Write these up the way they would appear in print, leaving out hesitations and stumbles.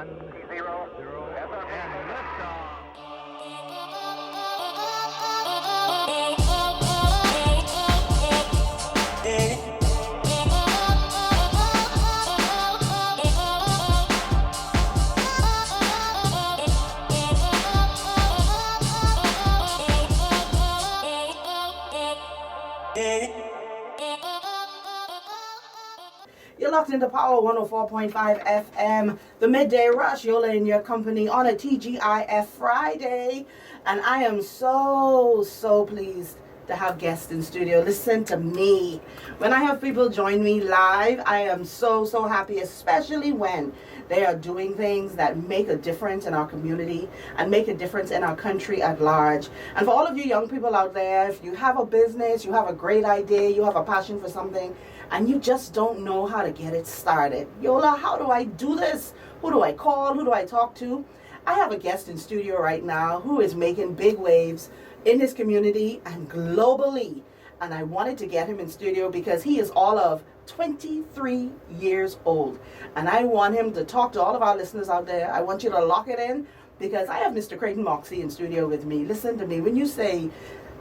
zero, and liftoff. You're locked into Power 104.5 FM, the Midday Rush. Yola in your company on a TGIF Friday. And I am so pleased to have guests in studio. Listen to me. When I have people join me live, I am so happy, especially when they are doing things that make a difference in our community and make a difference in our country at large. And for all of you young people out there, if you have a business, you have a great idea, you have a passion for something, and you just don't know how to get it started. Yola, how do I do this? Who do I call? Who do I talk to? I have a guest in studio right now who is making big waves in his community and globally. And I wanted to get him in studio because he is all of 23 years old. And I want him to talk to all of our listeners out there. I want you to lock it in because I have Mr. Creighton Moxey in studio with me. Listen to me. When you say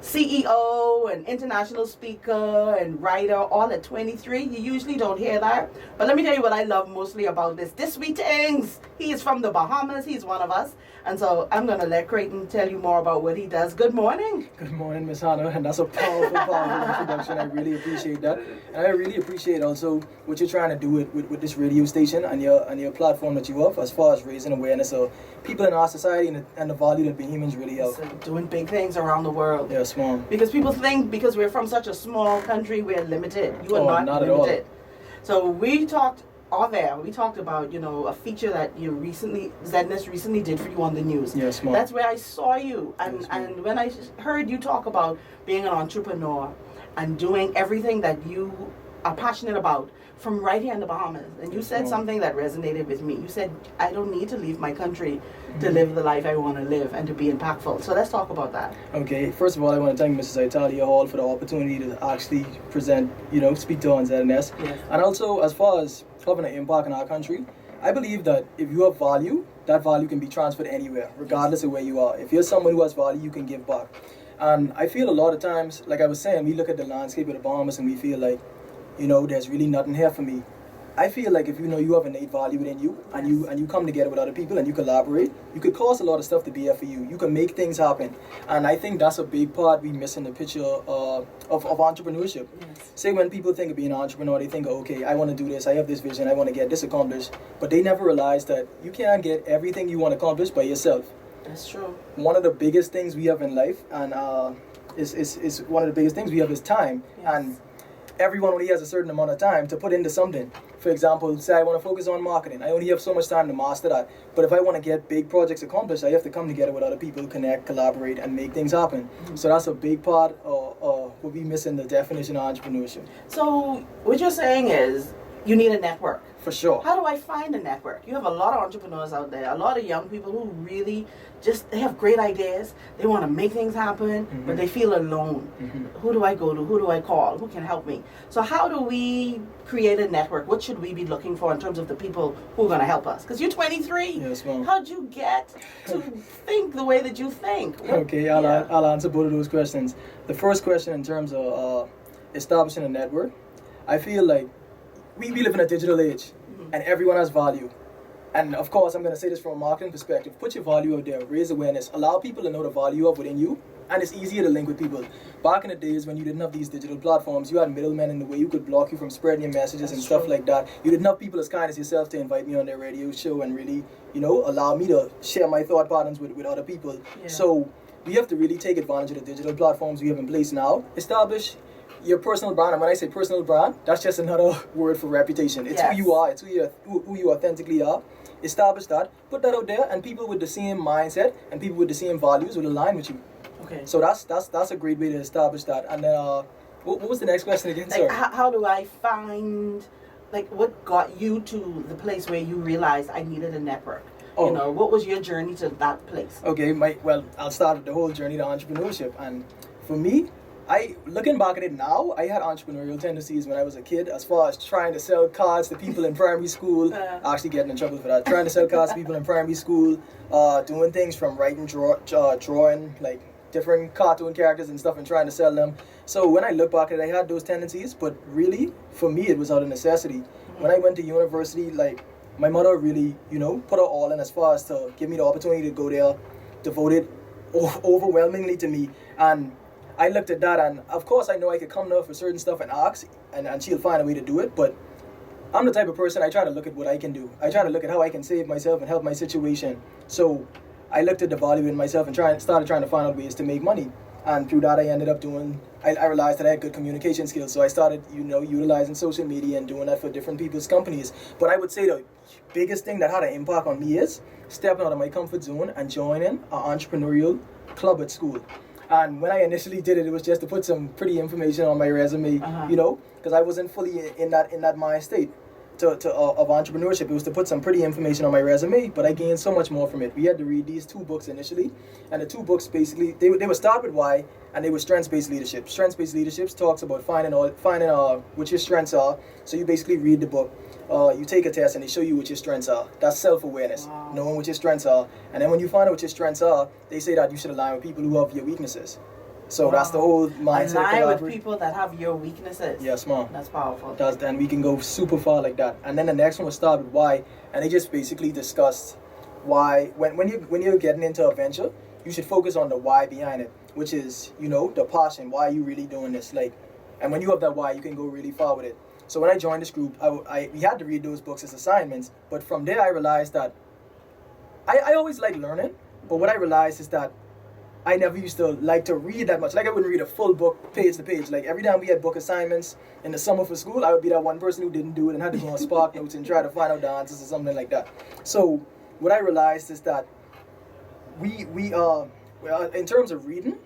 CEO and international speaker and writer all at 23, you usually don't hear that. But let me tell you what I love mostly about this sweet things. He is from the Bahamas. He's one of us. And so I'm going to let Creighton tell you more about what he does. Good morning. Good morning, Miss Hanna. And that's a powerful introduction. I really appreciate that. And I really appreciate also what you're trying to do with this radio station and your platform that you have as far as raising awareness of people in our society and the value that Bahamians really have. So doing big things around the world. Yes, ma'am. Because people think because we're from such a small country, we're limited. You are not At limited. all. So we talked about, a feature that Zedness recently did for you on the news. Yes, ma'am. That's where I saw you. And, Yes, and when I heard you talk about being an entrepreneur and doing everything that you are passionate about from right here in the Bahamas, and you said something that resonated with me. You said, I don't need to leave my country to live the life I want to live and to be impactful. So let's talk about that. Okay, first of all, I want to thank Mrs. Italia Hall for the opportunity to actually present, speak to on ZNS. Yes. And also, as far as having an impact in our country, I believe that if you have value, that value can be transferred anywhere, regardless of where you are. If you're someone who has value, you can give back. And I feel a lot of times, like I was saying, we look at the landscape of the Bahamas and we feel like, there's really nothing here for me. I feel like if you have innate value within you and you come together with other people and you collaborate, you could cause a lot of stuff to be here for you. You can make things happen. And I think that's a big part we miss in the picture of entrepreneurship. Yes. Say when people think of being an entrepreneur, they think, okay, I want to do this, I have this vision, I want to get this accomplished. But they never realize that you can't get everything you want accomplished by yourself. That's true. One of the biggest things we have in life and is one of the biggest things we have is time. Yes. And everyone only has a certain amount of time to put into something. For example, say I want to focus on marketing. I only have so much time to master that. But if I want to get big projects accomplished, I have to come together with other people, connect, collaborate, and make things happen. Mm-hmm. So that's a big part of what we miss in the definition of entrepreneurship. So what you're saying is you need a network. For sure. How do I find a network? You have a lot of entrepreneurs out there, a lot of young people who really they have great ideas. They want to make things happen, Mm-hmm. but they feel alone. Mm-hmm. Who do I go to? Who do I call? Who can help me? So how do we create a network? What should we be looking for in terms of the people who are going to help us? Because you're 23. Yes, ma'am. How'd you get to think the way that you think? Okay, I'll answer both of those questions. The first question in terms of establishing a network, I feel like we live in a digital age, and everyone has value. And of course, I'm going to say this from a marketing perspective. Put your value out there, raise awareness, allow people to know the value of within you, and it's easier to link with people. Back in the days when you didn't have these digital platforms, you had middlemen in the way who could block you from spreading your messages. That's and stuff like that. You didn't have people as kind as yourself to invite me on their radio show and really, allow me to share my thought patterns with other people. Yeah. So we have to really take advantage of the digital platforms we have in place now. Establish your personal brand, and when I say personal brand, that's just another word for reputation. It's who you are, it's who you authentically are. Establish that, put that out there, and people with the same mindset and people with the same values will align with you. Okay. So that's a great way to establish that. And then, what was the next question again, sir? How do I find, what got you to the place where you realized I needed a network? Oh. What was your journey to that place? Okay, I'll start with the whole journey to entrepreneurship. And for me, Looking back at it now, I had entrepreneurial tendencies when I was a kid, as far as trying to sell cards to people in primary school, actually getting in trouble for that, trying to sell cards to people in primary school, doing things from writing, drawing, like different cartoon characters and stuff and trying to sell them. So when I look back at it, I had those tendencies, but really, for me, it was out of necessity. When I went to university, like, my mother really, put her all in as far as to give me the opportunity to go there, devoted overwhelmingly to me, and I looked at that, and of course I know I could come to her for certain stuff and ask, and she'll find a way to do it, but I'm the type of person, I try to look at what I can do. I try to look at how I can save myself and help my situation. So I looked at the value in myself and started trying to find out ways to make money. And through that I ended up I realized that I had good communication skills, so I started, utilizing social media and doing that for different people's companies. But I would say the biggest thing that had an impact on me is stepping out of my comfort zone and joining an entrepreneurial club at school. And when I initially did it, it was just to put some pretty information on my resume, because I wasn't fully in that mind state of entrepreneurship. It was to put some pretty information on my resume, but I gained so much more from it. We had to read these 2 books initially, and the 2 books basically, they would start with why, and they were strengths-based leadership. Strengths-based leadership talks about finding what your strengths are. So you basically read the book, you take a test, and they show you what your strengths are. That's self-awareness, knowing what your strengths are. And then when you find out what your strengths are, they say that you should align with people who have your weaknesses. So that's the whole mindset. Align with people that have your weaknesses. Yes, ma'am. That's powerful. And we can go super far like that. And then the next one will start with why, and they just basically discussed why. When you're getting into a venture, you should focus on the why behind it, which is the passion. Why are you really doing this? And when you have that why, you can go really far with it. So when I joined this group, we had to read those books as assignments. But from there, I realized that I always like learning. But what I realized is that I never used to like to read that much. Like, I wouldn't read a full book page to page. Like, every time we had book assignments in the summer for school, I would be that one person who didn't do it and had to go on Spark Notes and try to find out the answers or something like that. So what I realized is that we in terms of reading,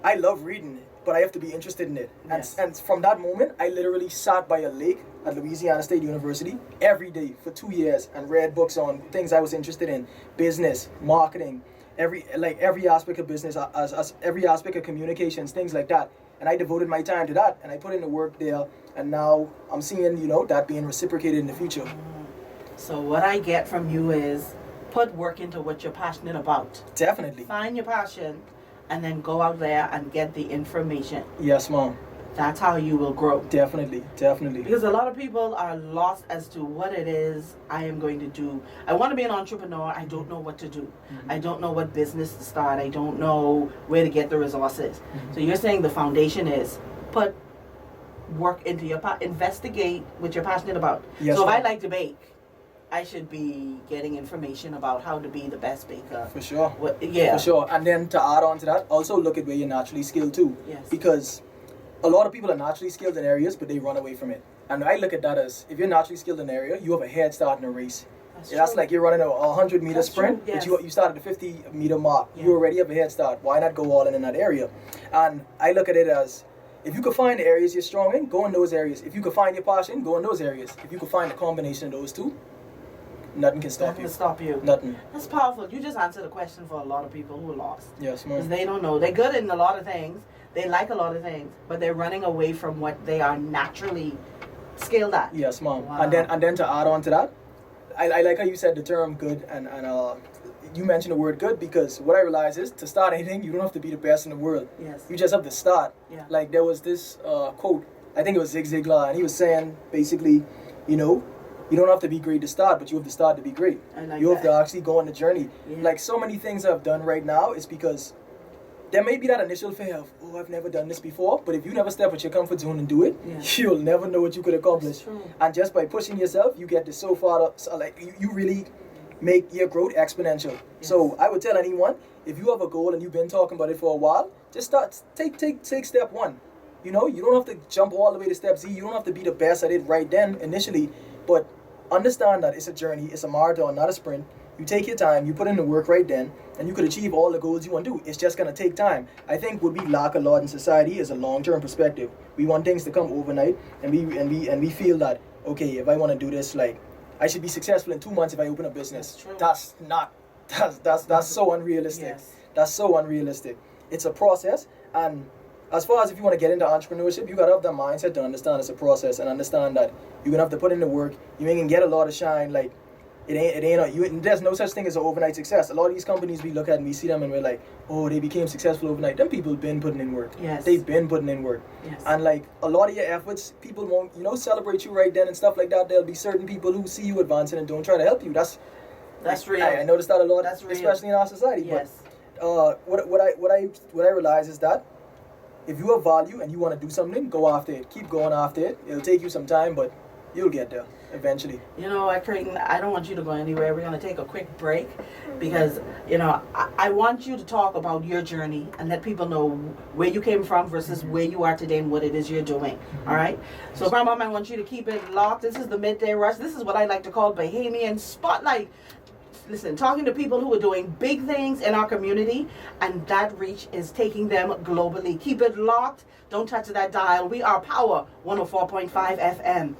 I love reading, but I have to be interested in it. Yes. And from that moment, I literally sat by a lake at Louisiana State University every day for 2 years and read books on things I was interested in: business, marketing, every aspect of business, as every aspect of communications, things like that. And I devoted my time to that, and I put in the work there, and now I'm seeing that being reciprocated in the future. So what I get from you is put work into what you're passionate about. Definitely. Find your passion, and then go out there and get the information. Yes, ma'am. That's how you will grow. Definitely. Because a lot of people are lost as to what it is I am going to do. I want to be an entrepreneur. I don't know what to do. Mm-hmm. I don't know what business to start. I don't know where to get the resources. Mm-hmm. So you're saying the foundation is put work into investigate what you're passionate about. Yes, so if ma'am. I like to bake, I should be getting information about how to be the best baker. For sure. For sure. And then to add on to that, also look at where you're naturally skilled too. Yes. Because a lot of people are naturally skilled in areas, but they run away from it. And I look at that as, if you're naturally skilled in an area, you have a head start in a race. That's like you're running a 100-meter sprint, yes. but you started the 50-meter mark. Yeah. You already have a head start. Why not go all in that area? And I look at it as, if you can find the areas you're strong in, go in those areas. If you can find your passion, go in those areas. If you can find a combination of those two, nothing can stop you. Nothing. That's powerful. You just answered a question for a lot of people who are lost. Yes, ma'am. Because they don't know. They're good in a lot of things. They like a lot of things, but they're running away from what they are naturally skilled at. Yes, ma'am. Wow. And then to add on to that, I like how you said the term good, and you mentioned the word good, because what I realize is, to start anything, you don't have to be the best in the world. Yes. You just have to start. Yeah. Like, there was this quote, I think it was Zig Ziglar, and he was saying, basically, you don't have to be great to start, but you have to start to be great. You have to actually go on the journey. Yeah. Like, so many things I've done right now is because there may be that initial fear of, oh, I've never done this before, but if you never step out your comfort zone and do it, you'll never know what you could accomplish. And just by pushing yourself, you get this so far, you really make your growth exponential. Yes. So I would tell anyone, if you have a goal and you've been talking about it for a while, just take step one. You don't have to jump all the way to step Z. You don't have to be the best at it right then initially, but understand that it's a journey, it's a marathon, not a sprint. You take your time, you put in the work right then, and you could achieve all the goals you want to do. It's just going to take time. I think what we lack a lot in society is a long-term perspective. We want things to come overnight, and we feel that, okay, if I want to do this, like, I should be successful in 2 months if I open a business. That's so unrealistic. Yes. That's so unrealistic. It's a process, and as far as if you want to get into entrepreneurship, you got to have that mindset to understand it's a process and understand that you're going to have to put in the work. You ain't going to get a lot of shine. Like, there's no such thing as an overnight success. A lot of these companies we look at and we see them and we're like, oh, they became successful overnight. Them people been putting in work. Yes. They've been putting in work. Yes. And like a lot of your efforts, people won't, celebrate you right then and stuff like that. There'll be certain people who see you advancing and don't try to help you. That's real. I noticed that a lot, That's real. especially in our society. Yes. But what I realize is that if you have value and you want to do something, go after it. Keep going after it. It'll take you some time, but you'll get there eventually. You know what, Creighton, I don't want you to go anywhere. We're going to take a quick break because, I want you to talk about your journey and let people know where you came from versus where you are today and what it is you're doing. All right? So, Grandma, I want you to keep it locked. This is the Midday Rush. This is what I like to call Bahamian Spotlight. Listen, talking to people who are doing big things in our community, and that reach is taking them globally. Keep it locked. Don't touch that dial. We are Power 104.5 FM.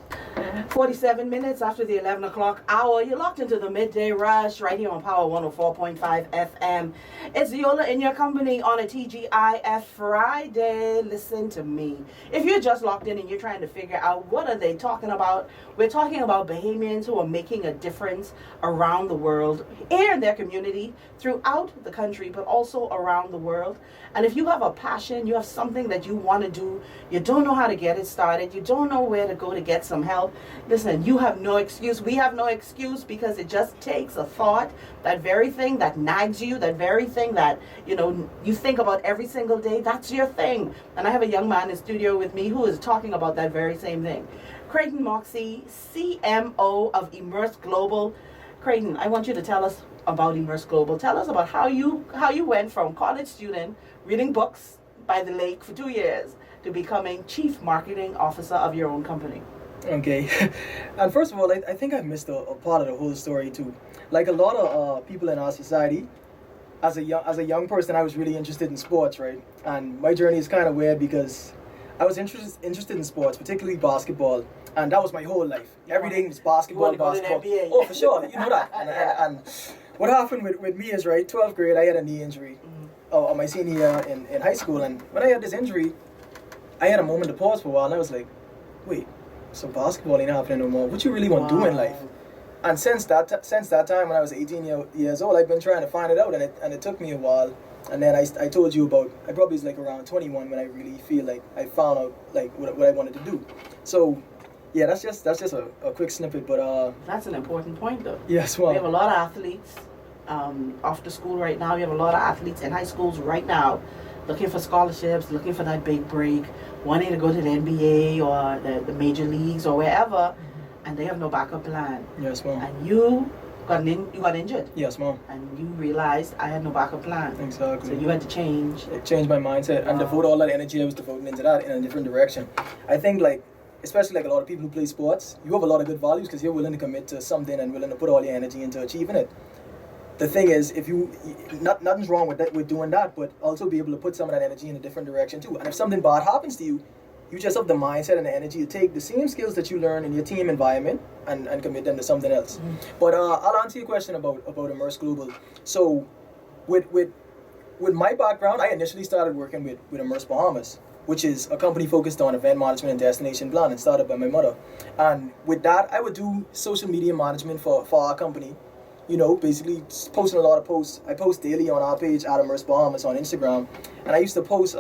47 minutes after the 11 o'clock hour, you're locked into the Midday Rush right here on Power 104.5 FM. It's Yola in your company on a TGIF Friday. Listen to me. If you're just locked in and you're trying to figure out what are they talking about, we're talking about Bahamians who are making a difference around the world, in their community, throughout the country, but also around the world. And if you have a passion, you have something that you want to do, you don't know how to get it started, you don't know where to go to get some help, listen, you have no excuse. We have no excuse because it just takes a thought, that very thing that nags you, that very thing that, you think about every single day, that's your thing. And I have a young man in studio with me who is talking about that very same thing. Creighton Moxey, CMO of Immerse Global. Creighton, I want you to tell us about Immerse Global. Tell us about how you went from college student reading books by the lake for 2 years to becoming chief marketing officer of your own company. Okay. And first of all, I think I missed a part of the whole story too. Like a lot of people in our society, as a young person, I was really interested in sports, right? And my journey is kind of weird because I was interested in sports, particularly basketball, and that was my whole life. Everything was basketball. You want to go to the NBA. Oh, for sure, you know that. And what happened with me is, right, 12th grade, I had a knee injury on my senior year in high school, and when I had this injury, I had a moment to pause for a while, and I was like, wait, so basketball ain't happening no more. What you really want to do in life? And since that time, when I was 18 years old, I've been trying to find it out, and it took me a while. And then I told you about, I probably was like around 21 when I really feel like I found out like what I wanted to do. So yeah, that's just a quick snippet, but that's an important point though. Yes, well, we have a lot of athletes after school right now. We have a lot of athletes in high schools right now looking for scholarships, looking for that big break, wanting to go to the NBA or the major leagues or wherever, and they have no backup plan. Yes, ma'am. And you got injured. Yes, ma'am. And you realized I had no backup plan. Exactly. So you had to change. Change my mindset and devote all that energy I was devoting into that in a different direction. I think especially like a lot of people who play sports, you have a lot of good values because you're willing to commit to something and willing to put all your energy into achieving it. The thing is, nothing's wrong with doing that, but also be able to put some of that energy in a different direction too. And if something bad happens to you, you just have the mindset and the energy to take the same skills that you learn in your team environment and commit them to something else. But I'll answer your question about Immerse Global. So with my background, I initially started working with Immerse Bahamas, which is a company focused on event management and destination planning, started by my mother. And with that, I would do social media management for our company. Basically posting a lot of posts. I post daily on our page at Immerse Bahamas on Instagram. And I used to post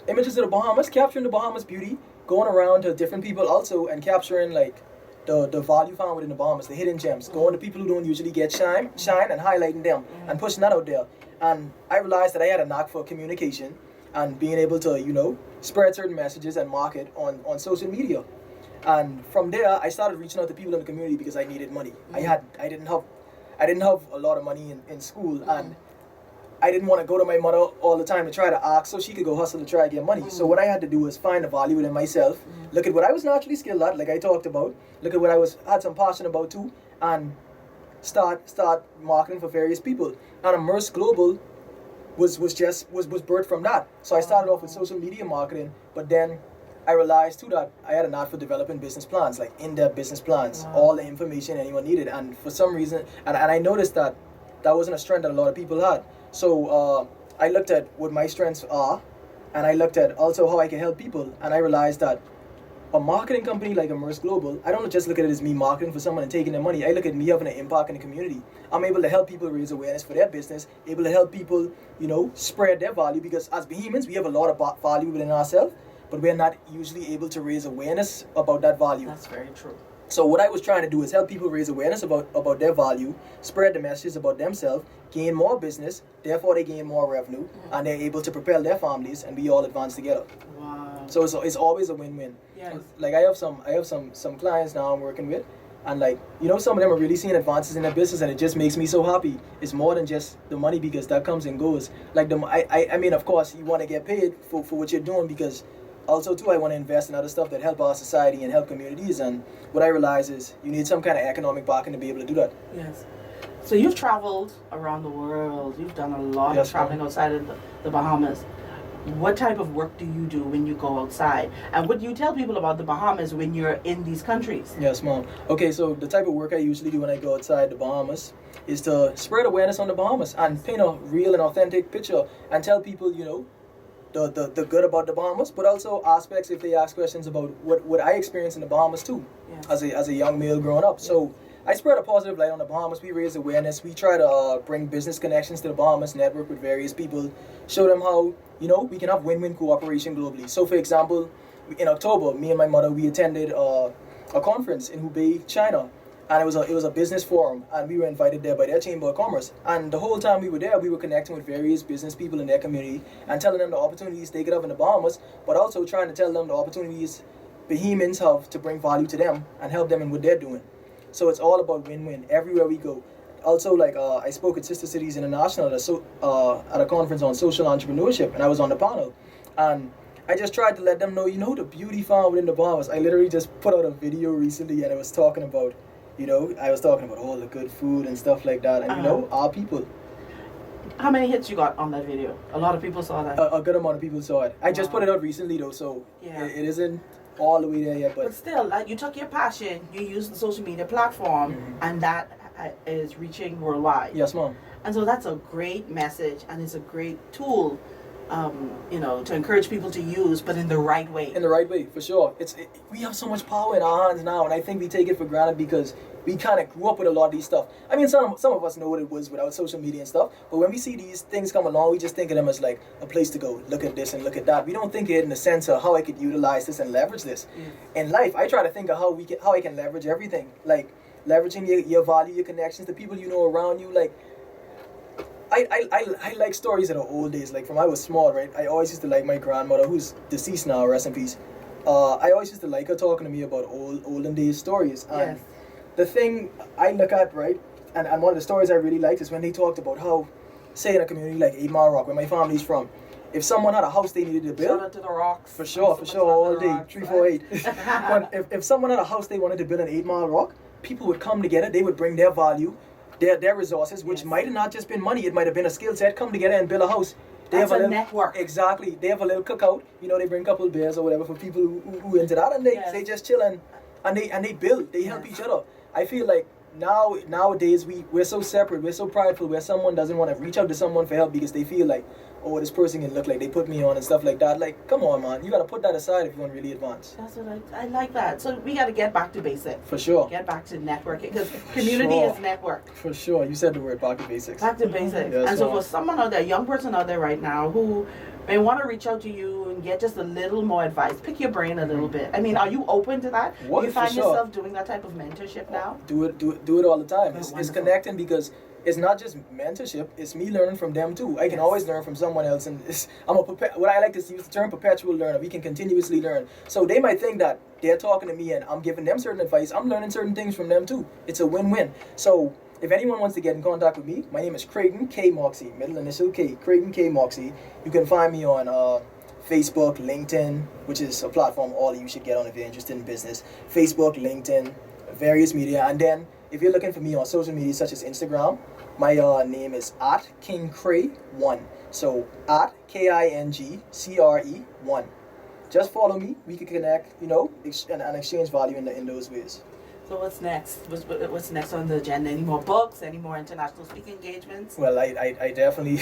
images of the Bahamas, capturing the Bahamas beauty, going around to different people also and capturing like the value found within the Bahamas, the hidden gems, going to people who don't usually get shine and highlighting them and pushing that out there. And I realized that I had a knack for communication and being able to, spread certain messages and market on social media. And from there, I started reaching out to people in the community because I needed money. I didn't have a lot of money in school, and I didn't want to go to my mother all the time to try to ask so she could go hustle to try to get money. So what I had to do was find the value within myself, look at what I was naturally skilled at, like I talked about, look at what I had some passion about too, and start marketing for various people. And Immerse Global was birthed from that. So I started off with social media marketing, but then I realized too that I had a knack for developing business plans, like in-depth business plans, all the information anyone needed. And for some reason, and I noticed that wasn't a strength that a lot of people had. So I looked at what my strengths are, and I looked at also how I can help people, and I realized that a marketing company like Immerse Global, I don't just look at it as me marketing for someone and taking their money. I look at me having an impact in the community. I'm able to help people raise awareness for their business, able to help people, spread their value, because as Bohemians, we have a lot of value within ourselves, but we're not usually able to raise awareness about that value. That's very true. So what I was trying to do is help people raise awareness about their value, spread the messages about themselves, gain more business, therefore they gain more revenue, and they're able to propel their families, and we all advance together. Wow. So it's always a win-win. Yes. Like I have some clients now I'm working with, and some of them are really seeing advances in their business, and it just makes me so happy. It's more than just the money, because that comes and goes. I mean, of course you want to get paid for what you're doing, because also too I want to invest in other stuff that help our society and help communities, and what I realize is you need some kind of economic backing to be able to do that. Yes. So you've traveled around the world. You've done a lot of traveling outside of the Bahamas. What type of work do you do when you go outside? And what do you tell people about the Bahamas when you're in these countries? Yes, Mom. Okay, so the type of work I usually do when I go outside the Bahamas is to spread awareness on the Bahamas and paint a real and authentic picture and tell people, the good about the Bahamas, but also aspects if they ask questions about what I experienced in the Bahamas too, as a young male growing up. So I spread a positive light on the Bahamas. We raise awareness. We try to bring business connections to the Bahamas, network with various people, show them how we can have win-win cooperation globally. So for example, in October, me and my mother, we attended a conference in Hubei, China. And it was a business forum, and we were invited there by their Chamber of Commerce. And the whole time we were there, we were connecting with various business people in their community and telling them the opportunities they could have in the Bahamas, but also trying to tell them the opportunities Bahamians have to bring value to them and help them in what they're doing. So it's all about win-win everywhere we go. Also, I spoke at Sister Cities International at a conference on social entrepreneurship, and I was on the panel. And I just tried to let them know, the beauty found within the Bahamas. I literally just put out a video recently, and I was talking about all the good food and stuff like that, and our people. How many hits you got on that video? A lot of people saw that. A good amount of people saw it. I just put it out recently though, so it isn't all the way there yet. But still, you took your passion, you used the social media platform, and that is reaching worldwide. Yes, Mom. And so that's a great message, and it's a great tool, to encourage people to use, but in the right way. In the right way, for sure. We have so much power in our hands now, and I think we take it for granted because we kind of grew up with a lot of these stuff. I mean, some of us know what it was without social media and stuff, but when we see these things come along, we just think of them as like a place to go. Look at this and look at that. We don't think of it in the sense of how I could utilize this and leverage this. In life, I try to think of how I can leverage everything, like leveraging your value, your connections, the people you know around you, like. I like stories of the old days, like from I was small, right? I always used to like my grandmother, who's deceased now, rest in peace. I always used to like her talking to me about olden days stories. And the thing I look at, right, and one of the stories I really liked is when they talked about how, say in a community like 8 Mile Rock, where my family's from, if someone had a house they needed to build, shout out to the rocks. For sure, all day, 348. But if someone had a house they wanted to build in 8 Mile Rock, people would come together, they would bring their value, their resources, which might have not just been money, it might have been a skill set, come together and build a house. That's a network. Exactly. They have a little cookout, they bring a couple of beers or whatever for people who into that, and they just chill and they build, they help each other. I feel like nowadays we're so separate, we're so prideful, where someone doesn't want to reach out to someone for help because they feel like, oh, this person can look like they put me on and stuff like that. Like, come on, man, you got to put that aside if you want to really advance. That's what I like that. So we got to get back to basics. For sure. Get back to networking, because community is network. For sure. You said the word back to basics. Back to basics. Yes, and so for someone out there, a young person out there right now who may want to reach out to you and get just a little more advice, pick your brain a little bit. I mean, are you open to that? Do you find yourself doing that type of mentorship now? Do it all the time. It's connecting, because it's not just mentorship, it's me learning from them too. I can always learn from someone else, and what I like to use the term perpetual learner. We can continuously learn. So they might think that they're talking to me and I'm giving them certain advice. I'm learning certain things from them too. It's a win-win. So if anyone wants to get in contact with me, my name is Creighton K. Moxey, middle initial K, Creighton K. Moxey. You can find me on Facebook, LinkedIn, which is a platform all of you should get on if you're interested in business. Facebook, LinkedIn, various media. And then if you're looking for me on social media such as Instagram, my name is @KingCray1. So @KINGCRE1. Just follow me. We can connect, and exchange value in those ways. So what's next? What's next on the agenda? Any more books? Any more international speaking engagements? Well, I definitely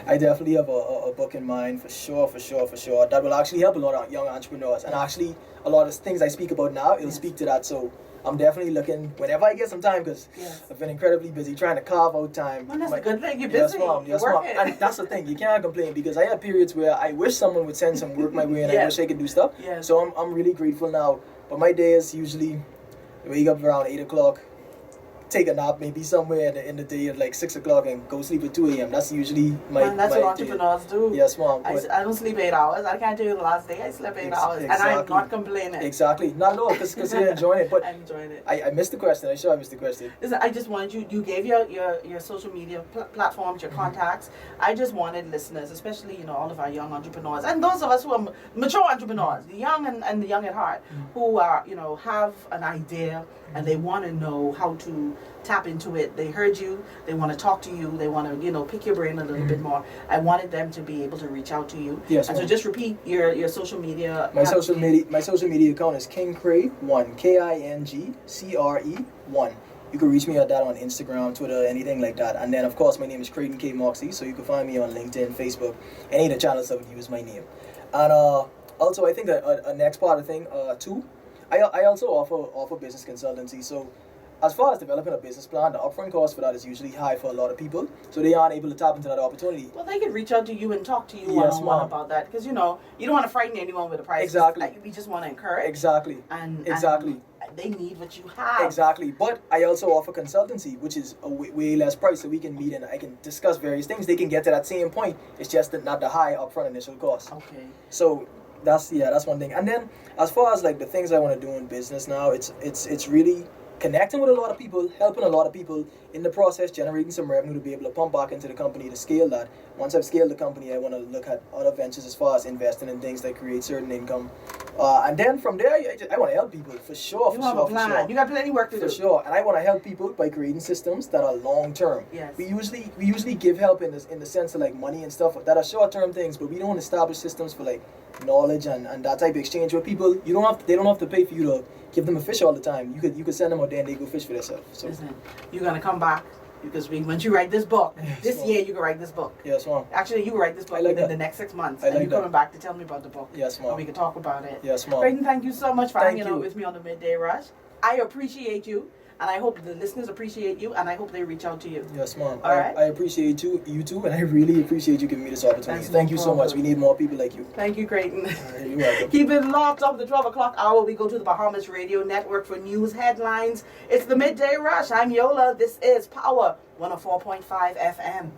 I definitely have a book in mind for sure that will actually help a lot of young entrepreneurs, and actually a lot of things I speak about now, it'll speak to that. So I'm definitely looking whenever I get some time, because I've been incredibly busy trying to carve out time. Well, that's a good thing. You're busy. Yes, mom. And that's the thing. You can't complain, because I had periods where I wish someone would send some work my way, and I wish I could do stuff. Yes. So I'm really grateful now. But my day is usually wake up around 8 o'clock, take a nap maybe somewhere in the day at like 6 o'clock, and go sleep at 2 a.m. That's usually that's what entrepreneurs do. Yes, mom. I don't sleep 8 hours. I can't tell you the last day I slept 8 hours. Exactly. And I'm not complaining. Exactly. Not at all, because you're enjoying it. But I'm enjoying it. I missed the question. I missed the question. Listen, I just wanted you gave your social media platforms, your contacts. I just wanted listeners, especially, all of our young entrepreneurs, and those of us who are mature entrepreneurs, the young and the young at heart, who are, have an idea and they want to know how to tap into it. They heard you, they want to talk to you, they want to, pick your brain a little bit more. I wanted them to be able to reach out to you. Yes. And so just repeat your social media. My social media account is KingCre1, KINGCRE1. You can reach me at that on Instagram, Twitter, anything like that. And then, of course, my name is Creighton K. Moxey, so you can find me on LinkedIn, Facebook, any of the channels that would use my name. And also, I think a next part of the thing, too, I also offer business consultancy. So as far as developing a business plan, the upfront cost for that is usually high for a lot of people, so they aren't able to tap into that opportunity. Well, they could reach out to you and talk to you one-on-one about that, because you don't want to frighten anyone with the price. Exactly. We just want to encourage. Exactly. And they need what you have. Exactly. But I also offer consultancy, which is a way less price, so we can meet and I can discuss various things. They can get to that same point. It's just not the high upfront initial cost. Okay. So that's one thing. And then as far as like the things I want to do in business now, it's really connecting with a lot of people, helping a lot of people, in the process generating some revenue to be able to pump back into the company to scale that. Once I've scaled the company, I want to look at other ventures as far as investing in things that create certain income. And then from there, I want to help people for sure. You have a plan. You got plenty of work to do. For sure. And I want to help people by creating systems that are long term. Yes. We usually give help in the sense of like money and stuff that are short term things, but we don't establish systems for like knowledge and that type of exchange where people they don't have to pay for you to give them a fish all the time. You could send them out there and they go fish for themselves. So listen, you're gonna come back, because once you write this book, this year you can write this book. Yes, mom. Actually, you can write this book within the next 6 months, and you're coming back to tell me about the book. Yes, mom. And we can talk about it. Yes, mom. Creighton, thank you so much for hanging out with me on the Midday Rush. I appreciate you, and I hope the listeners appreciate you, and I hope they reach out to you. Yes, mom. All right. I appreciate you too, and I really appreciate you giving me this opportunity. Thank you so much. We need more people like you. Thank you, Creighton. You're welcome. Keep it locked up. The 12 o'clock hour, we go to the Bahamas Radio Network for news headlines. It's the Midday Rush. I'm Yola. This is Power 104.5 FM.